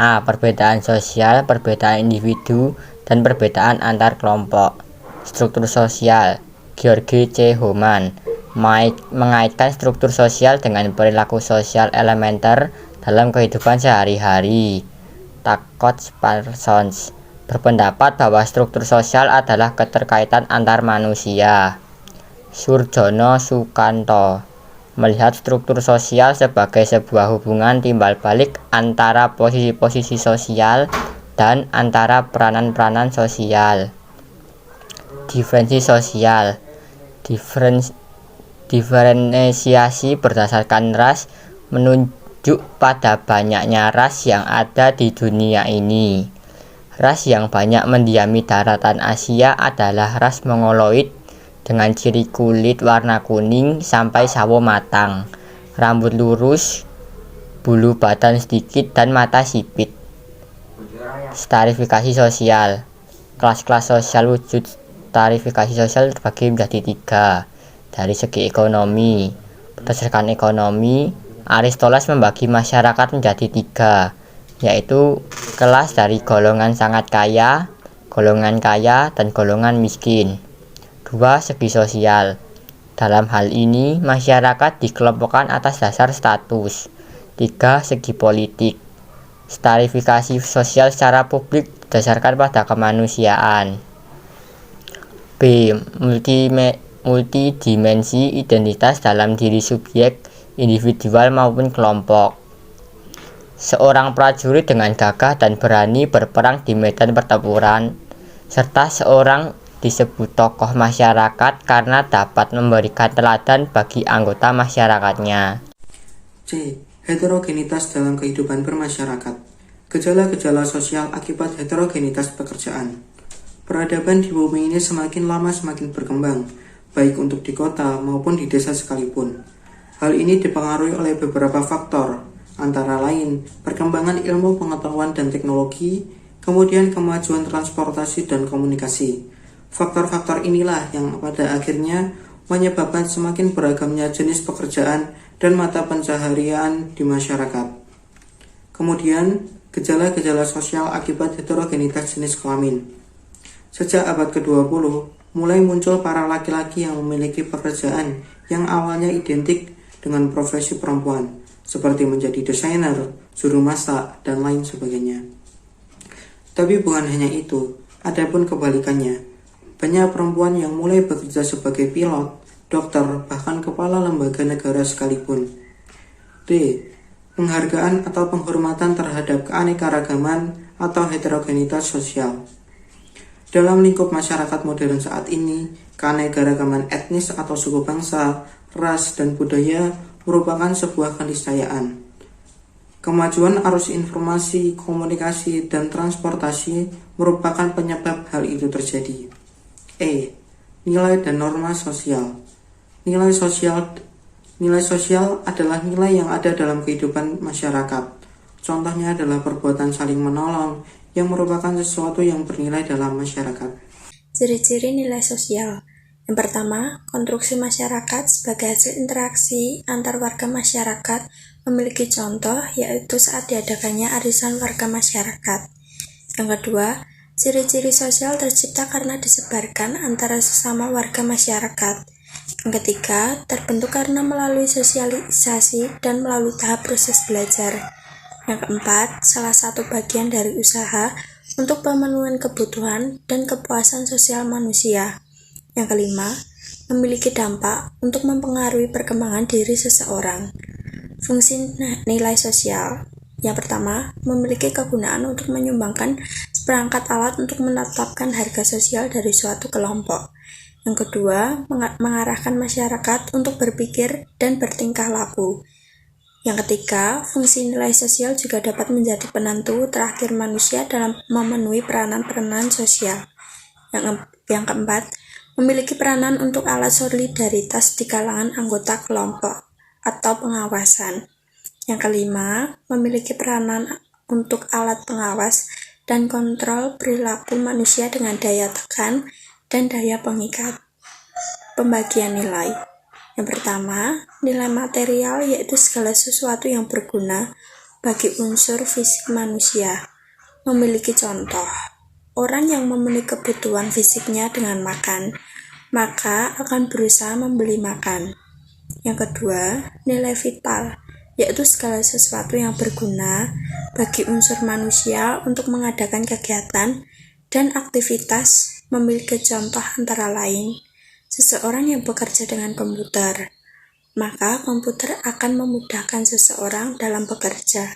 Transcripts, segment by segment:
A. Perbedaan sosial, perbedaan individu, dan perbedaan antar kelompok. Struktur sosial. George C. Homan mengaitkan struktur sosial dengan perilaku sosial elementer dalam kehidupan sehari-hari. Takot Parsons berpendapat bahwa struktur sosial adalah keterkaitan antar manusia. Surjono Sukanto melihat struktur sosial sebagai sebuah hubungan timbal balik antara posisi-posisi sosial dan antara peranan-peranan sosial. Diferensi sosial. Diferensiasi berdasarkan ras menunjuk pada banyaknya ras yang ada di dunia ini. Ras yang banyak mendiami daratan Asia adalah ras Mongoloid dengan ciri kulit warna kuning sampai sawo matang, rambut lurus, bulu badan sedikit, dan mata sipit. Stratifikasi sosial. Kelas-kelas sosial wujud stratifikasi sosial terbagi menjadi 3. Dari segi ekonomi. Berdasarkan ekonomi, Aristoteles membagi masyarakat menjadi 3, yaitu kelas dari golongan sangat kaya, golongan kaya, dan golongan miskin. 2. Segi sosial. Dalam hal ini, masyarakat dikelompokkan atas dasar status. 3. Segi politik. Stratifikasi sosial secara publik berdasarkan pada kemanusiaan. B. Multidimensi identitas dalam diri subjek, individual maupun kelompok. Seorang prajurit dengan gagah dan berani berperang di medan pertempuran, serta seorang disebut tokoh masyarakat karena dapat memberikan teladan bagi anggota masyarakatnya. C. Heterogenitas dalam kehidupan bermasyarakat. Gejala-gejala sosial akibat heterogenitas pekerjaan. Peradaban di bumi ini semakin lama semakin berkembang, baik untuk di kota maupun di desa sekalipun. Hal ini dipengaruhi oleh beberapa faktor, antara lain perkembangan ilmu pengetahuan dan teknologi, kemudian kemajuan transportasi dan komunikasi. Faktor-faktor inilah yang pada akhirnya menyebabkan semakin beragamnya jenis pekerjaan dan mata pencaharian di masyarakat. Kemudian, gejala-gejala sosial akibat heterogenitas jenis kelamin. Sejak abad ke-20, mulai muncul para laki-laki yang memiliki pekerjaan yang awalnya identik dengan profesi perempuan, seperti menjadi desainer, juru masak, dan lain sebagainya. Tapi bukan hanya itu, ada pun kebalikannya. Banyak perempuan yang mulai bekerja sebagai pilot, dokter, bahkan kepala lembaga negara sekalipun. D. Penghargaan atau penghormatan terhadap keanekaragaman atau heterogenitas sosial. Dalam lingkup masyarakat modern saat ini, keanekaragaman etnis atau suku bangsa, ras, dan budaya merupakan sebuah keniscayaan. Kemajuan arus informasi, komunikasi, dan transportasi merupakan penyebab hal itu terjadi. E. Nilai dan norma sosial. Nilai sosial adalah nilai yang ada dalam kehidupan masyarakat. Contohnya adalah perbuatan saling menolong, yang merupakan sesuatu yang bernilai dalam masyarakat. Ciri-ciri nilai sosial. Yang pertama, konstruksi masyarakat sebagai hasil interaksi antar warga masyarakat memiliki contoh, yaitu saat diadakannya arisan warga masyarakat. Yang kedua, ciri-ciri sosial tercipta karena disebarkan antara sesama warga masyarakat. Yang ketiga, terbentuk karena melalui sosialisasi dan melalui tahap proses belajar. Yang keempat, salah satu bagian dari usaha untuk pemenuhan kebutuhan dan kepuasan sosial manusia. Yang kelima, memiliki dampak untuk mempengaruhi perkembangan diri seseorang. Fungsi nilai sosial. Yang pertama, memiliki kegunaan untuk menyumbangkan seperangkat alat untuk menetapkan harga sosial dari suatu kelompok. Yang kedua, mengarahkan masyarakat untuk berpikir dan bertingkah laku. Yang ketiga, fungsi nilai sosial juga dapat menjadi penentu terakhir manusia dalam memenuhi peranan-peranan sosial. Yang keempat, memiliki peranan untuk alat solidaritas di kalangan anggota kelompok atau pengawasan. Yang kelima, memiliki peranan untuk alat pengawas dan kontrol perilaku manusia dengan daya tekan dan daya pengikat. Pembagian nilai. Yang pertama, nilai material yaitu segala sesuatu yang berguna bagi unsur fisik manusia. Memiliki contoh, orang yang memenuhi kebutuhan fisiknya dengan makan, maka akan berusaha membeli makan. Yang kedua, nilai vital, yaitu segala sesuatu yang berguna bagi unsur manusia untuk mengadakan kegiatan dan aktivitas. Memiliki contoh antara lain, seseorang yang bekerja dengan komputer, maka komputer akan memudahkan seseorang dalam bekerja.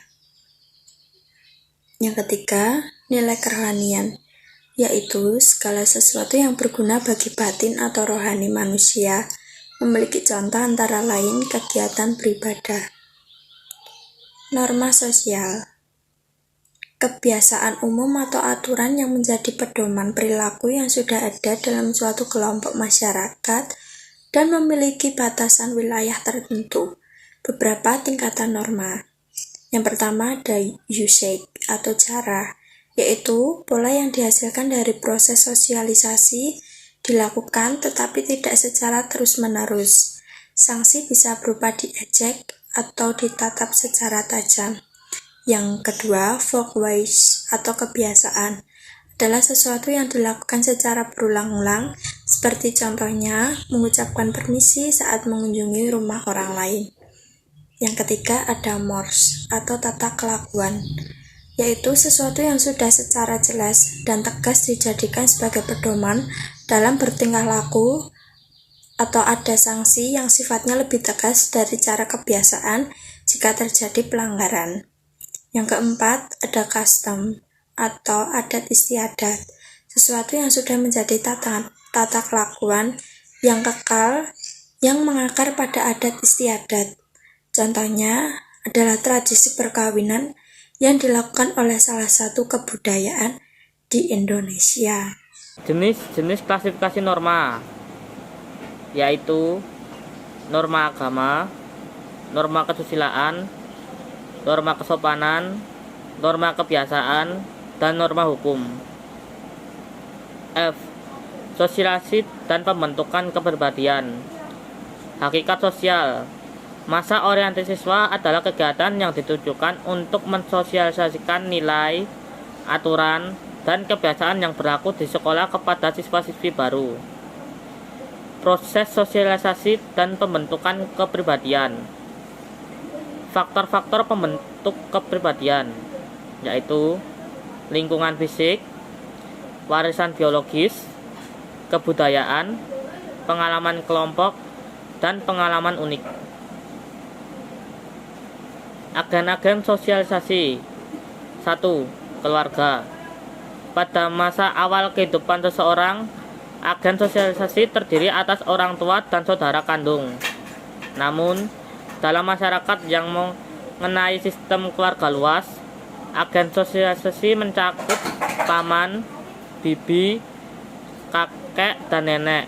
Yang ketiga, nilai kerohanian, yaitu segala sesuatu yang berguna bagi batin atau rohani manusia. Memiliki contoh antara lain kegiatan beribadah. Norma sosial, kebiasaan umum atau aturan yang menjadi pedoman perilaku yang sudah ada dalam suatu kelompok masyarakat dan memiliki batasan wilayah tertentu. Beberapa tingkatan norma. Yang pertama ada usage atau cara, yaitu pola yang dihasilkan dari proses sosialisasi dilakukan tetapi tidak secara terus-menerus. Sanksi bisa berupa diejek atau ditatap secara tajam. Yang kedua, folkways atau kebiasaan adalah sesuatu yang dilakukan secara berulang-ulang, seperti contohnya mengucapkan permisi saat mengunjungi rumah orang lain. Yang ketiga ada mores atau tata kelakuan, yaitu sesuatu yang sudah secara jelas dan tegas dijadikan sebagai pedoman dalam bertingkah laku, atau ada sanksi yang sifatnya lebih tegas dari cara kebiasaan jika terjadi pelanggaran. Yang keempat ada custom atau adat istiadat, sesuatu yang sudah menjadi tata kelakuan yang kekal yang mengakar pada adat istiadat. Contohnya adalah tradisi perkawinan yang dilakukan oleh salah satu kebudayaan di Indonesia. Jenis-jenis klasifikasi norma, yaitu norma agama, norma kesusilaan, norma kesopanan, norma kebiasaan, dan norma hukum. F. Sosialisasi dan pembentukan kepribadian. Hakikat sosial. Masa orientasi siswa adalah kegiatan yang ditujukan untuk mensosialisasikan nilai, aturan, dan kebiasaan yang berlaku di sekolah kepada siswa-siswi baru. Proses sosialisasi dan pembentukan kepribadian. Faktor-faktor pembentuk kepribadian, yaitu lingkungan fisik, warisan biologis, kebudayaan, pengalaman kelompok, dan pengalaman unik. Agen-agen sosialisasi. 1. Keluarga. Pada masa awal kehidupan seseorang, agen sosialisasi terdiri atas orang tua dan saudara kandung. Namun, dalam masyarakat yang mengenai sistem keluarga luas, agen sosialisasi mencakup paman, bibi, kakek, dan nenek.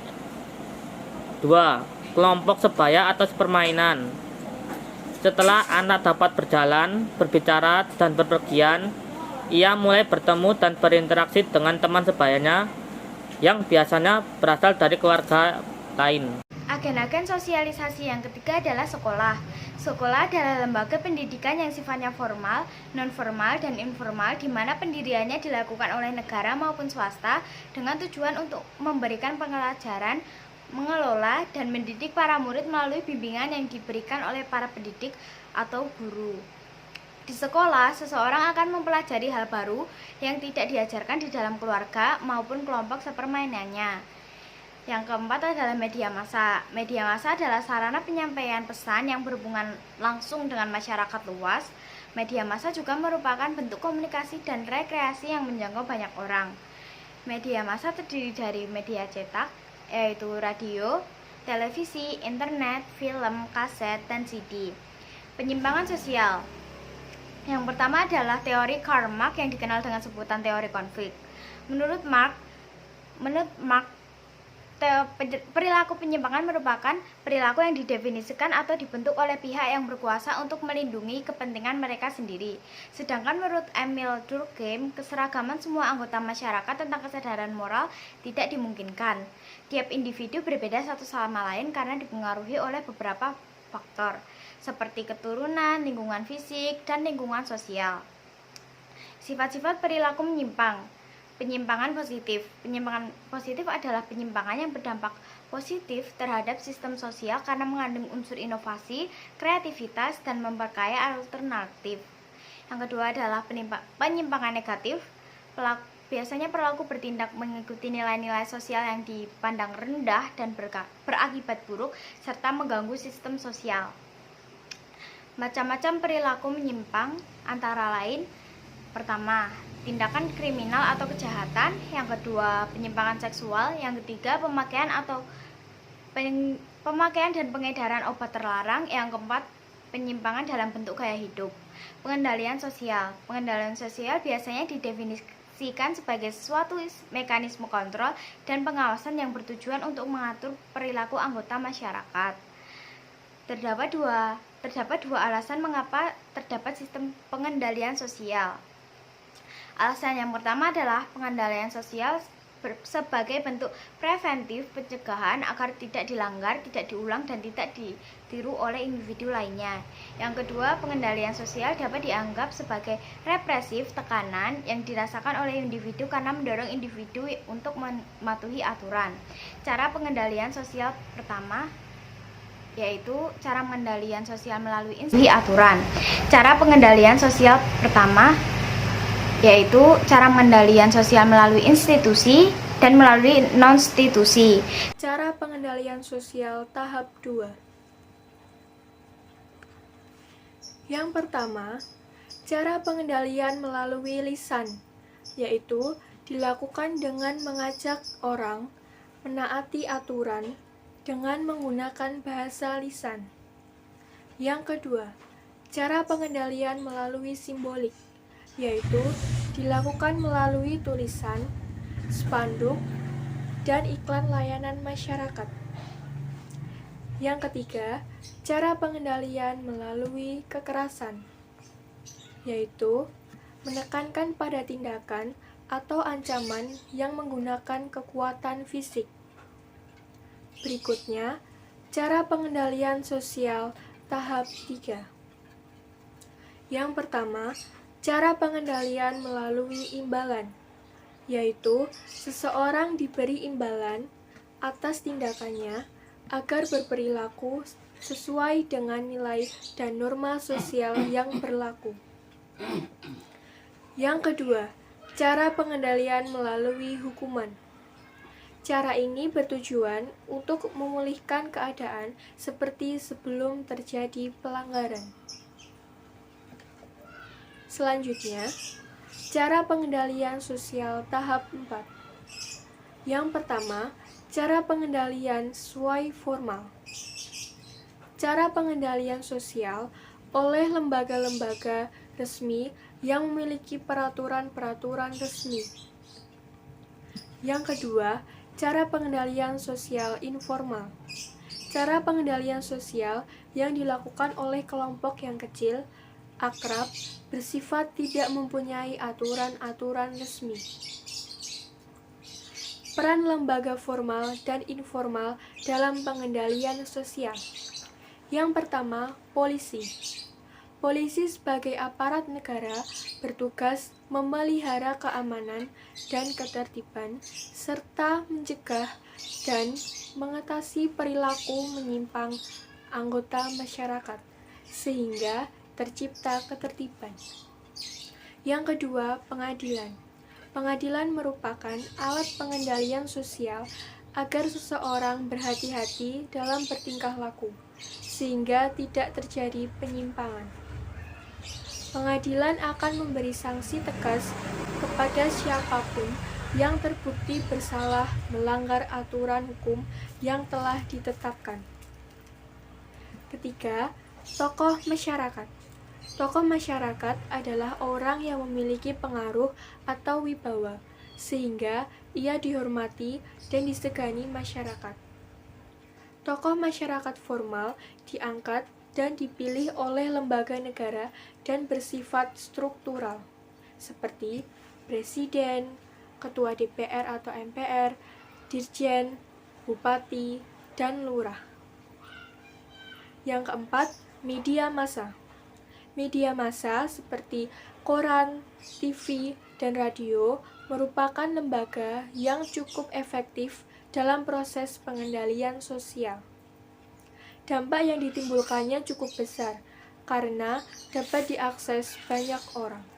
2. Kelompok sebaya atau permainan. Setelah anak dapat berjalan, berbicara, dan berpergian, ia mulai bertemu dan berinteraksi dengan teman sebayanya yang biasanya berasal dari keluarga lain. Agen-agen sosialisasi yang ketiga adalah sekolah. Sekolah adalah lembaga pendidikan yang sifatnya formal, non-formal, dan informal, di mana pendiriannya dilakukan oleh negara maupun swasta dengan tujuan untuk memberikan pelajaran, mengelola, dan mendidik para murid melalui bimbingan yang diberikan oleh para pendidik atau guru. Di sekolah, seseorang akan mempelajari hal baru yang tidak diajarkan di dalam keluarga maupun kelompok sepermainannya. Yang keempat adalah media massa. Media massa adalah sarana penyampaian pesan yang berhubungan langsung dengan masyarakat luas. Media massa juga merupakan bentuk komunikasi dan rekreasi yang menjangkau banyak orang. Media massa terdiri dari media cetak, yaitu radio, televisi, internet, film, kaset, dan CD. Penyimpangan sosial. Yang pertama adalah teori Karl Marx yang dikenal dengan sebutan teori konflik. Menurut Marx, perilaku penyimpangan merupakan perilaku yang didefinisikan atau dibentuk oleh pihak yang berkuasa untuk melindungi kepentingan mereka sendiri. Sedangkan menurut Emil Durkheim, keseragaman semua anggota masyarakat tentang kesadaran moral tidak dimungkinkan. Tiap individu berbeda satu sama lain karena dipengaruhi oleh beberapa faktor seperti keturunan, lingkungan fisik, dan lingkungan sosial. Sifat-sifat perilaku menyimpang. Penyimpangan positif. Penyimpangan positif adalah penyimpangan yang berdampak positif terhadap sistem sosial karena mengandung unsur inovasi, kreativitas, dan memperkaya alternatif. Yang kedua adalah penyimpangan negatif. Biasanya pelaku bertindak mengikuti nilai-nilai sosial yang dipandang rendah dan berakibat buruk serta mengganggu sistem sosial. Macam-macam perilaku menyimpang antara lain: pertama, tindakan kriminal atau kejahatan; yang kedua, penyimpangan seksual; yang ketiga, pemakaian dan pengedaran obat terlarang; yang keempat, penyimpangan dalam bentuk gaya hidup. Pengendalian sosial. Pengendalian sosial biasanya didefinisikan sebagai suatu mekanisme kontrol dan pengawasan yang bertujuan untuk mengatur perilaku anggota masyarakat. Terdapat dua alasan mengapa terdapat sistem pengendalian sosial. Alasan yang pertama adalah pengendalian sosial sebagai bentuk preventif pencegahan agar tidak dilanggar, tidak diulang, dan tidak ditiru oleh individu lainnya. Yang kedua, pengendalian sosial dapat dianggap sebagai represif tekanan yang dirasakan oleh individu karena mendorong individu untuk mematuhi aturan. Cara pengendalian sosial pertama yaitu cara pengendalian sosial melalui aturan. Cara pengendalian sosial pertama yaitu cara pengendalian sosial melalui institusi dan melalui non-institusi. Cara pengendalian sosial tahap 2. Yang pertama, cara pengendalian melalui lisan, yaitu dilakukan dengan mengajak orang menaati aturan dengan menggunakan bahasa lisan. Yang kedua, cara pengendalian melalui simbolik, yaitu dilakukan melalui tulisan, spanduk, dan iklan layanan masyarakat. Yang ketiga, cara pengendalian melalui kekerasan, yaitu menekankan pada tindakan atau ancaman yang menggunakan kekuatan fisik. Berikutnya, cara pengendalian sosial tahap 3. Yang pertama, cara pengendalian melalui imbalan, yaitu seseorang diberi imbalan atas tindakannya agar berperilaku sesuai dengan nilai dan norma sosial yang berlaku. Yang kedua, cara pengendalian melalui hukuman. Cara ini bertujuan untuk memulihkan keadaan seperti sebelum terjadi pelanggaran. Selanjutnya, cara pengendalian sosial tahap 4. Yang pertama, cara pengendalian sesuai formal. Cara pengendalian sosial oleh lembaga-lembaga resmi yang memiliki peraturan-peraturan resmi. Yang kedua, cara pengendalian sosial informal. Cara pengendalian sosial yang dilakukan oleh kelompok yang kecil, akrab, bersifat tidak mempunyai aturan-aturan resmi. Peran lembaga formal dan informal dalam pengendalian sosial. Yang pertama, polisi. Polisi sebagai aparat negara bertugas memelihara keamanan dan ketertiban serta mencegah dan mengatasi perilaku menyimpang anggota masyarakat sehingga tercipta ketertiban. Yang kedua, pengadilan. Pengadilan merupakan alat pengendalian sosial agar seseorang berhati-hati dalam bertingkah laku, sehingga tidak terjadi penyimpangan. Pengadilan akan memberi sanksi tegas kepada siapapun yang terbukti bersalah melanggar aturan hukum yang telah ditetapkan. Ketiga, tokoh masyarakat. Tokoh masyarakat adalah orang yang memiliki pengaruh atau wibawa, sehingga ia dihormati dan disegani masyarakat. Tokoh masyarakat formal diangkat dan dipilih oleh lembaga negara dan bersifat struktural, seperti presiden, ketua DPR atau MPR, dirjen, bupati, dan lurah. Yang keempat, media massa. Media massa seperti koran, TV, dan radio merupakan lembaga yang cukup efektif dalam proses pengendalian sosial. Dampak yang ditimbulkannya cukup besar karena dapat diakses banyak orang.